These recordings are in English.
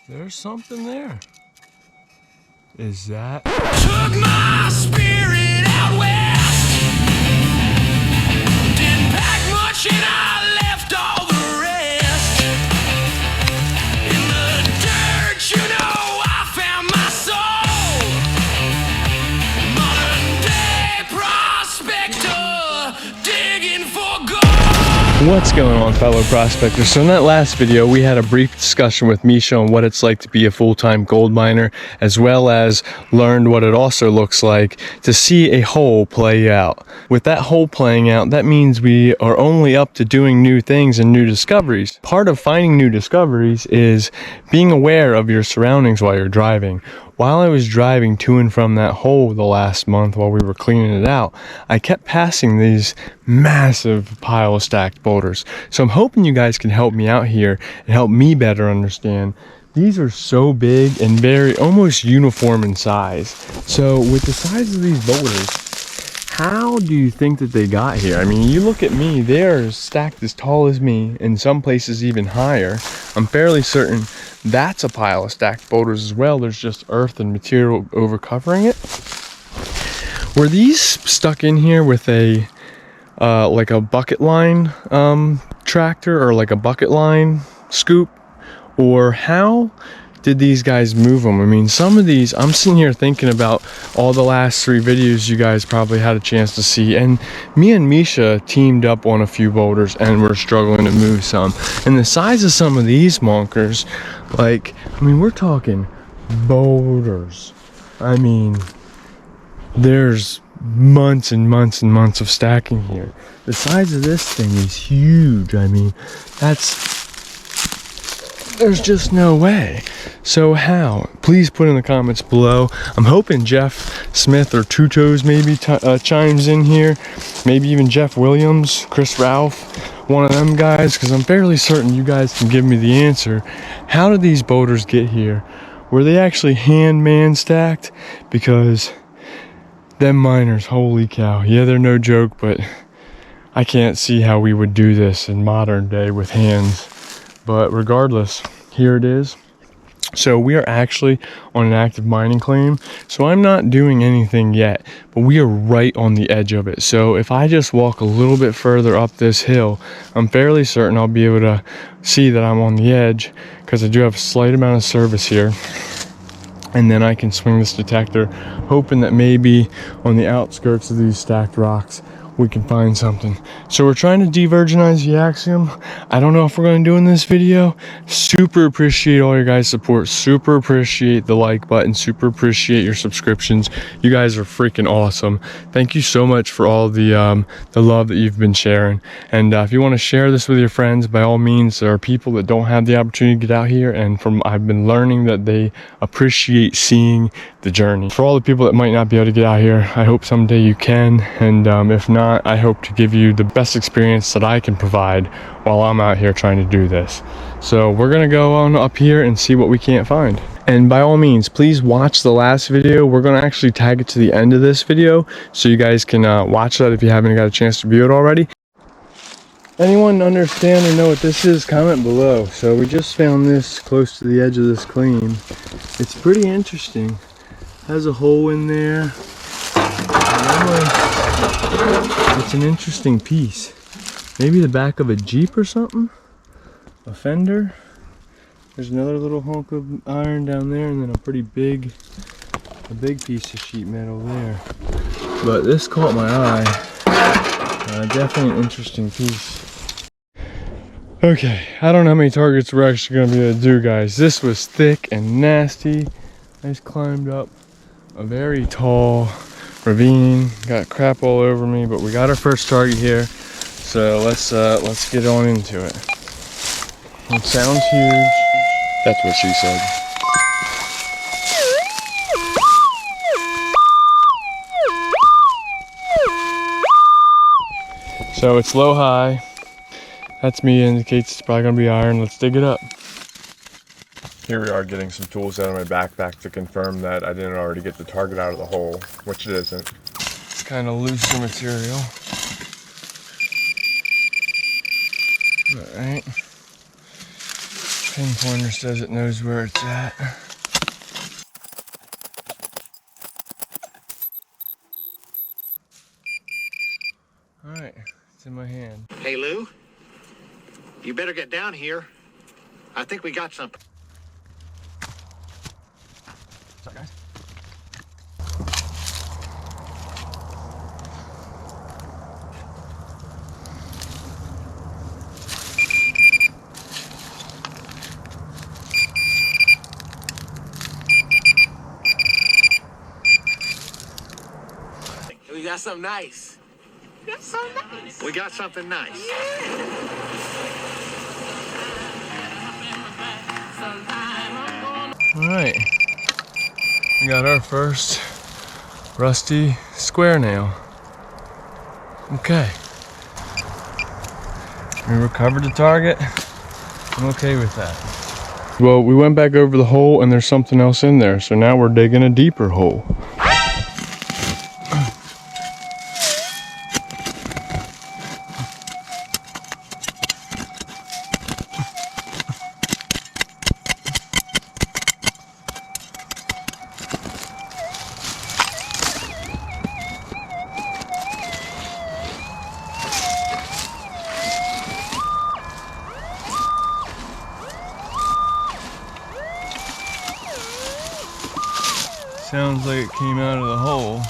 There's something there. Is that? Took my spirit out west. Didn't pack much and I left all the rest. In the dirt, you know, I found my soul. Modern day prospector, digging for gold. What's going on, fellow prospectors? So in that last video, we had a brief discussion with Misha on what it's like to be a full-time gold miner, as well as learned what it also looks like to see a hole play out. With that hole playing out, that means we are only up to doing new things and new discoveries. Part of finding new discoveries is being aware of your surroundings while you're driving. While I was driving to and from that hole the last month while we were cleaning it out, I kept passing these massive pile of stacked boulders. So I'm hoping you guys can help me out here and help me better understand. These are so big and very almost uniform in size. So with the size of these boulders, how do you think that they got here? I mean, you look at me, they're stacked as tall as me, in some places even higher. I'm fairly certain that's a pile of stacked boulders as well. There's just earth and material over covering it. Were these stuck in here with a like a bucket line tractor or like a bucket line scoop? Or how did these guys move them? I mean, some of these, I'm sitting here thinking about all the last 3 videos you guys probably had a chance to see, and me and Misha teamed up on a few boulders and we're struggling to move some. And the size of some of these monkers, like, I mean, we're talking boulders. I mean, there's months and months and months of stacking here. The size of this thing is huge. I mean, there's just no way. So how? Please put in the comments below. I'm hoping Jeff Smith or Two Toes maybe chimes in here. Maybe even Jeff Williams, Chris Ralph, one of them guys, because I'm fairly certain you guys can give me the answer. How did these boulders get here? Were they actually hand-man stacked? Because them miners, holy cow. Yeah, they're no joke, but I can't see how we would do this in modern day with hands. But regardless, here it is. So we are actually on an active mining claim. So I'm not doing anything yet, but we are right on the edge of it. So if I just walk a little bit further up this hill, I'm fairly certain I'll be able to see that I'm on the edge, because I do have a slight amount of service here. And then I can swing this detector, hoping that maybe on the outskirts of these stacked rocks, we can find something. So we're trying to de-virginize the Axiom. I don't know if we're going to do in this video. Super appreciate all your guys' support. Super appreciate the like button. Super appreciate your subscriptions. You guys are freaking awesome. Thank you so much for all the love that you've been sharing. And if you want to share this with your friends, by all means. There are people that don't have the opportunity to get out here, and I've been learning that they appreciate seeing the journey. For all the people that might not be able to get out here, I hope someday you can. And if not, I hope to give you the best experience that I can provide while I'm out here trying to do this. So we're gonna go on up here and see what we can't find. And by all means, please watch the last video. We're gonna actually tag it to the end of this video, so you guys can watch that if you haven't got a chance to view it already. Anyone understand or know what this is? Comment below. So we just found this close to the edge of this claim. It's pretty interesting. Has a hole in there. It's an interesting piece. Maybe the back of a Jeep or something? A fender? There's another little hunk of iron down there, and then a big piece of sheet metal there. But this caught my eye. Definitely an interesting piece. Okay, I don't know how many targets we're actually going to be able to do, guys. This was thick and nasty. I just climbed up a very tall ravine, got crap all over me, but we got our first target here. So let's get on into it. It sounds huge. That's what she said. So it's low high. That's me, indicates it's probably gonna be iron. Let's dig it up. Here we are getting some tools out of my backpack to confirm that I didn't already get the target out of the hole, which it isn't. It's kind of looser material. All right. Pinpointer says it knows where it's at. Alright, it's in my hand. Hey, Lou, you better get down here. I think we got something. What's up, guys? We got something nice. We got something nice. Alright, we got our first rusty square nail. Okay. We recovered the target. I'm okay with that. Well, we went back over the hole and there's something else in there, so now we're digging a deeper hole. Sounds like it came out of the hole.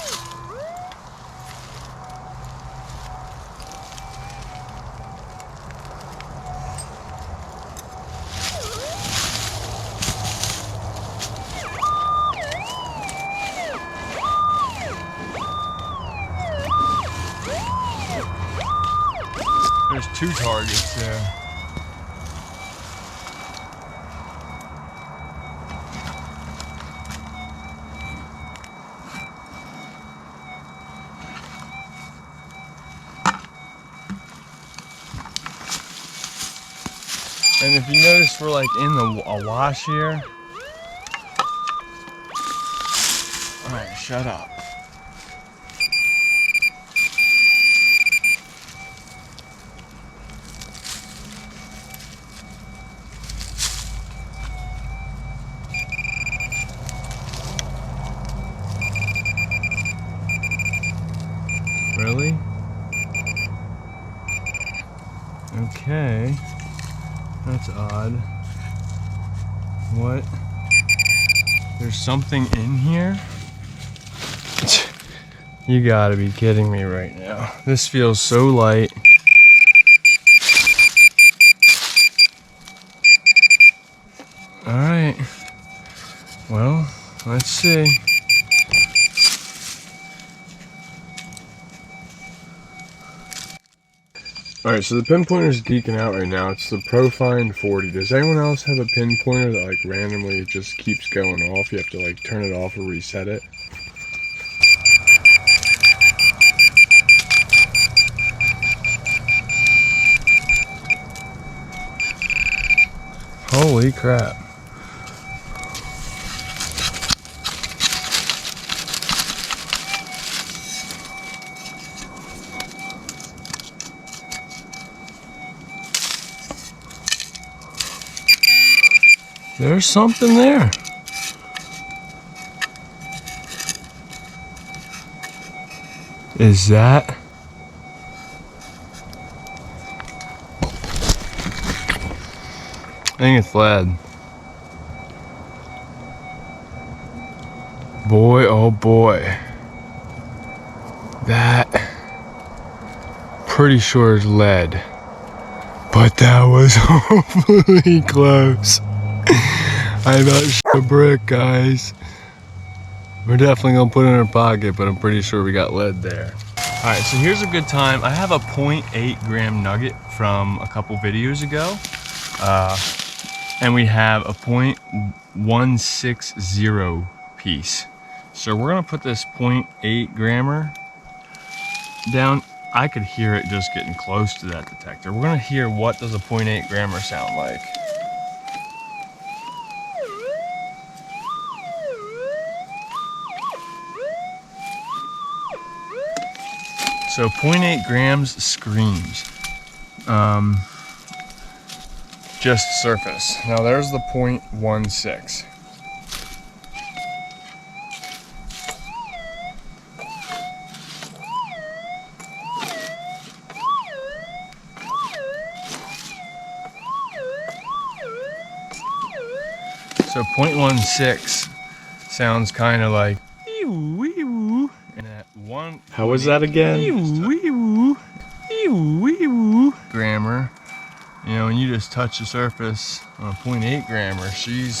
There's 2 targets there. And if you notice, we're like in a wash here. Alright, shut up. Really? Okay. That's odd. What? There's something in here? You gotta be kidding me right now. This feels so light. Alright. Well, let's see. Alright, so the pinpointer's geeking out right now. It's the Profine 40. Does anyone else have a pinpointer that like randomly just keeps going off? You have to like turn it off or reset it? Holy crap. There's something there. Is that? I think it's lead. Boy, oh boy. That, pretty sure is lead. But that was awfully close. I about shot a brick, guys. We're definitely gonna put it in our pocket, but I'm pretty sure we got lead there. All right, so here's a good time. I have a 0.8 gram nugget from a couple videos ago. And we have a 0.160 piece. So we're gonna put this 0.8 grammer down. I could hear it just getting close to that detector. We're gonna hear what does a 0.8 grammer sound like. So 0.8 grams screams. just surface. Now there's the 0.16. So 0.16 sounds kind of like and that one. How was that again? Grammer. You know, when you just touch the surface on a 0.8 grammer, she's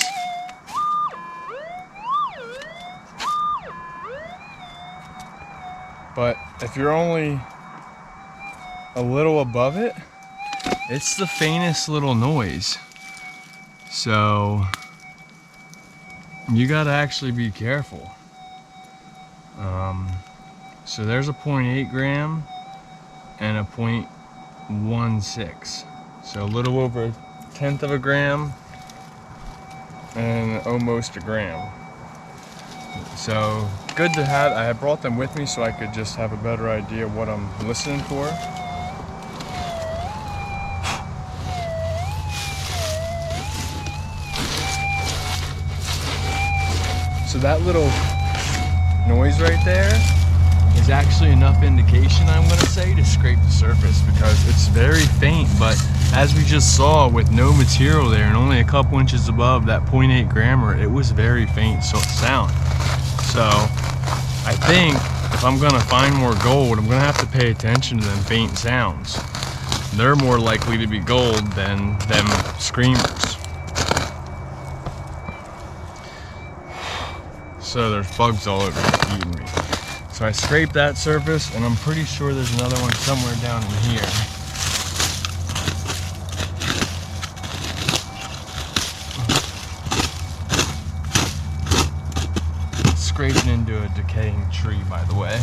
but if you're only a little above it, it's the faintest little noise. So you gotta actually be careful. So there's a 0.8 gram and a 0.16. So a little over 1/10 of a gram and almost a gram. So good to have. I had brought them with me so I could just have a better idea of what I'm listening for. So that little noise right there is actually enough indication, I'm gonna say, to scrape the surface, because it's very faint, but as we just saw, with no material there and only a couple inches above that 0.8 grammer, it was very faint sound. So I think if I'm gonna find more gold, I'm gonna have to pay attention to them faint sounds. They're more likely to be gold than them screamers. So there's bugs all over eating me. So I scraped that surface, and I'm pretty sure there's another one somewhere down in here. Scraping into a decaying tree, by the way.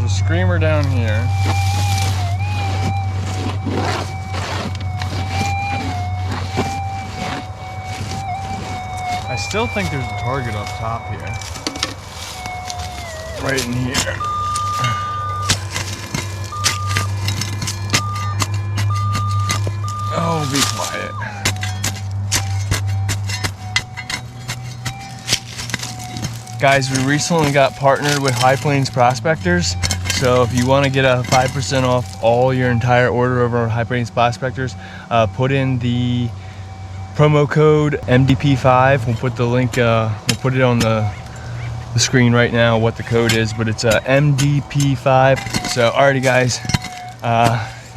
Screamer down here. I still think there's a target up top here. Right in here. Oh, be quiet. Guys, we recently got partnered with High Plains Prospectors. So if you want to get a 5% off all your entire order over High Plains Prospectors, put in the promo code MDP5. We'll put the link, we'll put it on the screen right now what the code is, but it's MDP5. So alrighty guys,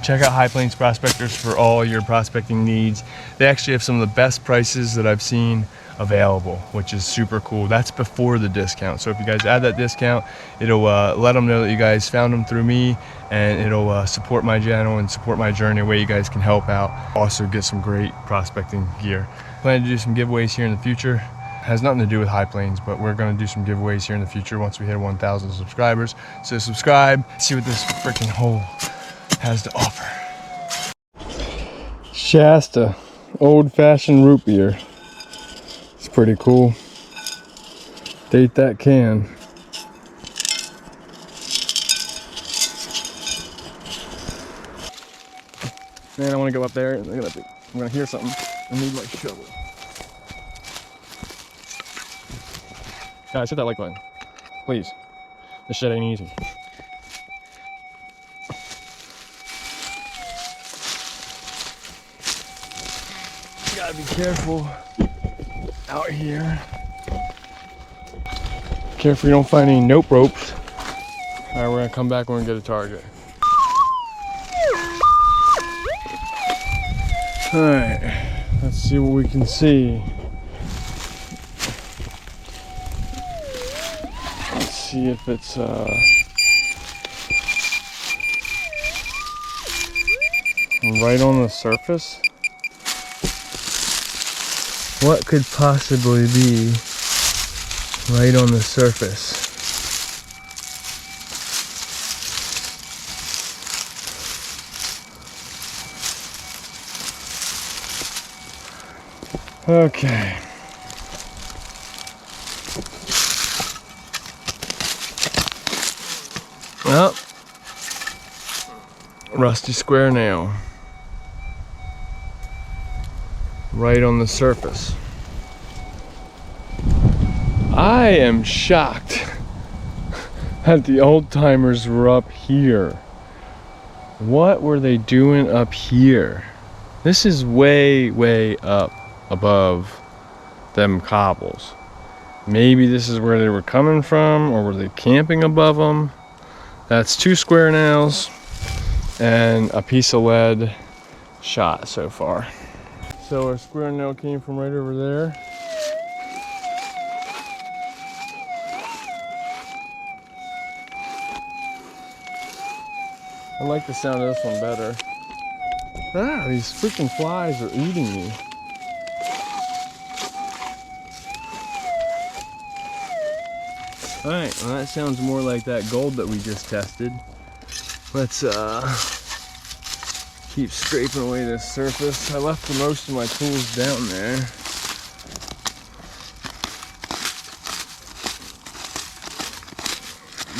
check out High Plains Prospectors for all your prospecting needs. They actually have some of the best prices that I've seen available, which is super cool. That's before the discount. So if you guys add that discount, it'll let them know that you guys found them through me, and it'll support my channel and support my journey, where you guys can help out. Also get some great prospecting gear. Plan to do some giveaways here in the future. Has nothing to do with High Plains, but we're going to do some giveaways here in the future once we hit 1,000 subscribers. So subscribe, see what this freaking hole has to offer. Shasta, old-fashioned root beer. It's pretty cool. Date that can. Man, I want to go up there. I'm gonna hear something. I need my shovel. Guys, hit that like button, please. This shit ain't easy. You gotta be careful out here. Careful you don't find any nope ropes. Alright, we're gonna come back, we're gonna get a target. Alright, let's see what we can see. Let's see if it's right on the surface. What could possibly be right on the surface? Okay. Well, rusty square nail. Right on the surface. I am shocked that the old timers were up here. What were they doing up here? This is way, way up above them cobbles. Maybe this is where they were coming from, or were they camping above them? That's 2 square nails and a piece of lead shot so far. So our square nail came from right over there. I like the sound of this one better. Ah, these freaking flies are eating me. Alright, well that sounds more like that gold that we just tested. Let's keep scraping away this surface. I left most of my tools down there.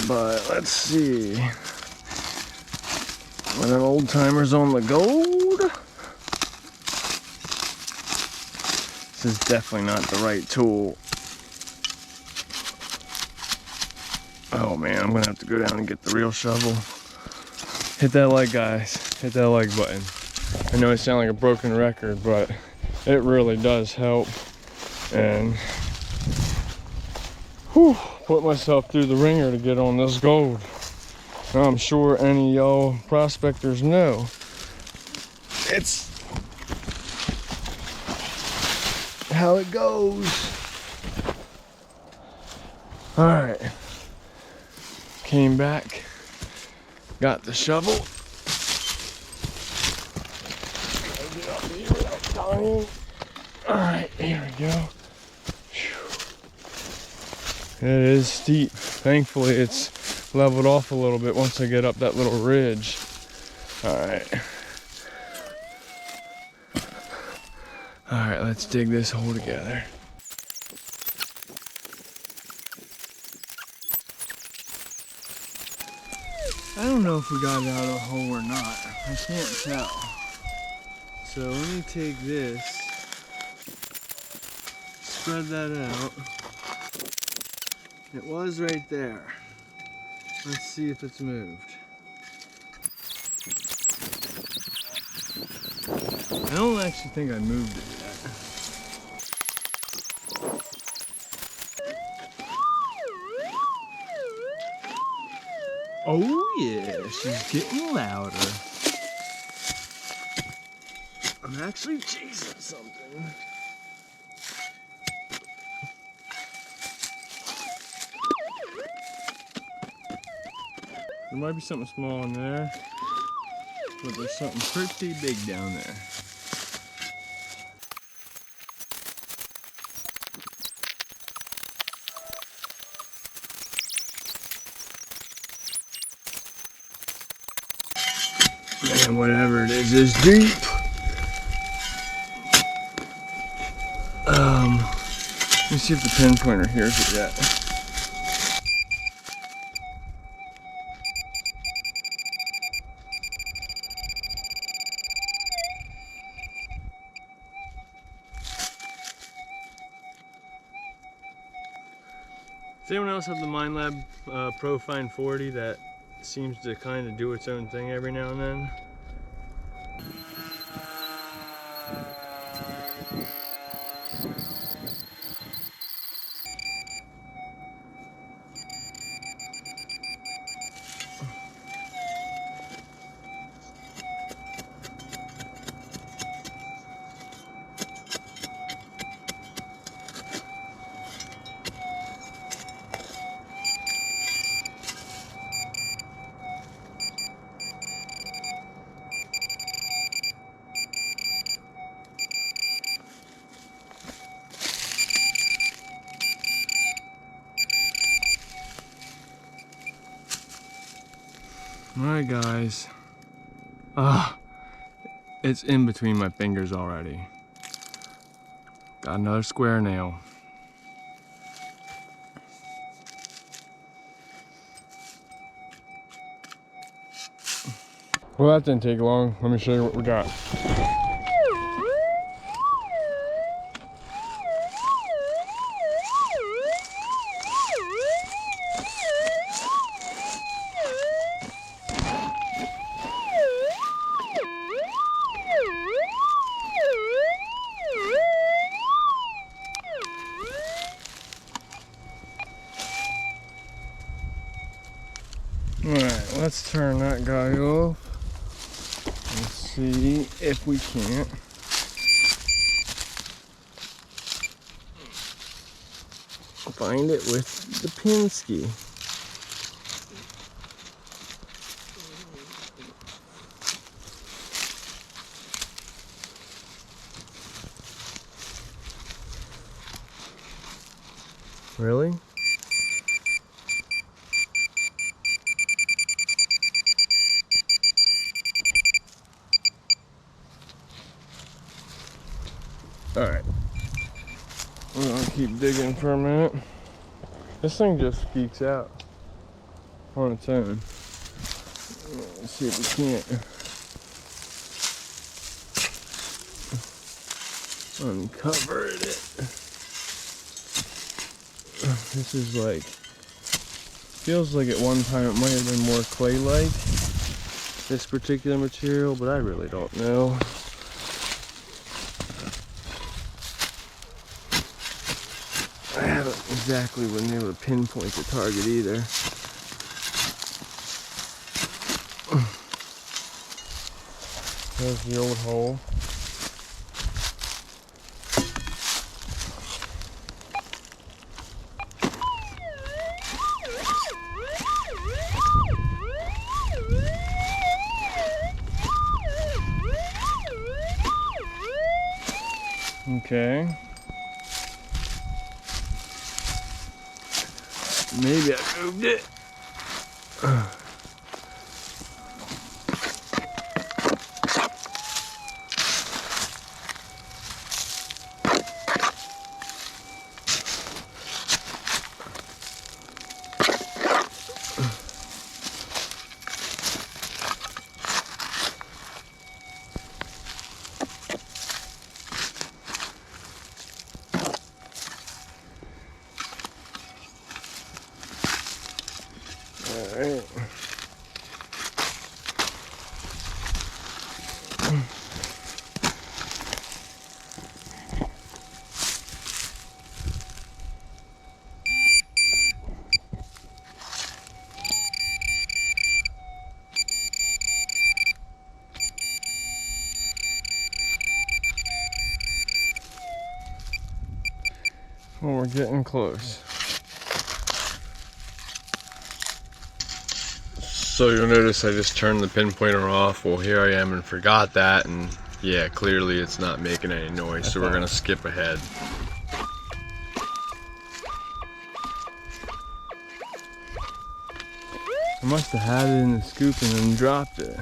But let's see. Are them old timers on the gold? This is definitely not the right tool. Oh man, I'm gonna have to go down and get the real shovel. Hit that like, guys. Hit that like button. I know it sounds like a broken record, but it really does help. And whew, put myself through the ringer to get on this gold. Now, I'm sure any of y'all prospectors know it's how it goes. All right. Came back, got the shovel. Get up here without dying. All right, here we go. Whew. It is steep. Thankfully, it's leveled off a little bit once I get up that little ridge. All right. All right, let's dig this hole together. I don't know if we got it out of the hole or not. I can't tell. So let me take this, spread that out. It was right there. Let's see if it's moved. I don't actually think I moved it yet. Oh yeah, she's getting louder. I'm actually chasing something. There might be something small in there, but there's something pretty big down there. And whatever it is deep. Let me see if the pinpointer hears it yet. Does anyone else have the MindLab Profine 40 that seems to kind of do its own thing every now and then? Alright guys, it's in between my fingers already. Got another square nail. Well, that didn't take long. Let me show you what we got. Alright, let's turn that guy off and see if we can't find it with the Pinsky. Really? Alright, I'm gonna keep digging for a minute. This thing just peeks out on its own. Let's see if we can't uncover it. This is like, feels like at one time it might have been more clay-like, this particular material, but I really don't know. I haven't exactly been able to pinpoint the target either. There's the old hole. Okay. Maybe I moved it. Alright. Well, we're getting close. So you'll notice I just turned the pinpointer off. Well, here I am and forgot that, and yeah, clearly it's not making any noise, so we're gonna skip ahead. I must have had it in the scoop and then dropped it.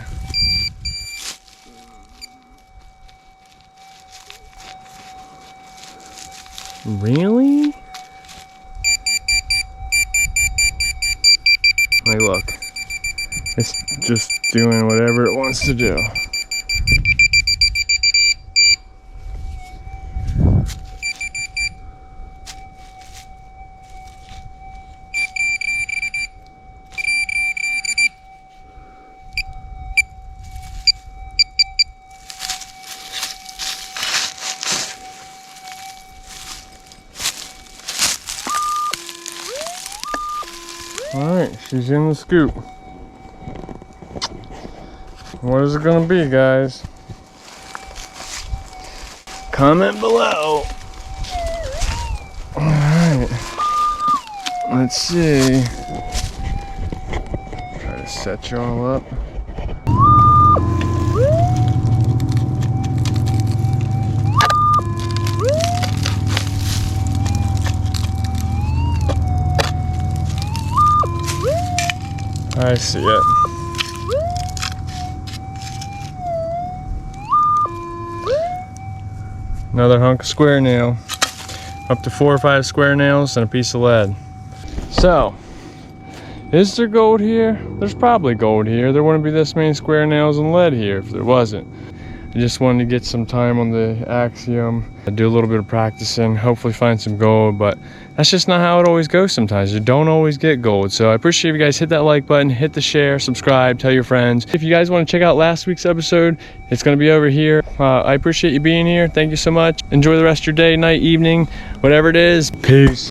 Really? Like, look. It's just doing whatever it wants to do. Alright, she's in the scoop. What is it gonna be, guys? Comment below. Alright. Let's see. Try to set y'all up. I see it. Another hunk of square nail. Up to 4 or 5 square nails and a piece of lead. So, is there gold here? There's probably gold here. There wouldn't be this many square nails and lead here if there wasn't. I just wanted to get some time on the Axiom. I do a little bit of practicing, hopefully find some gold, but that's just not how it always goes sometimes. You don't always get gold. So I appreciate you guys. Hit that like button, hit the share, subscribe, tell your friends. If you guys want to check out last week's episode, it's going to be over here. I appreciate you being here. Thank you so much. Enjoy the rest of your day, night, evening, whatever it is. Peace.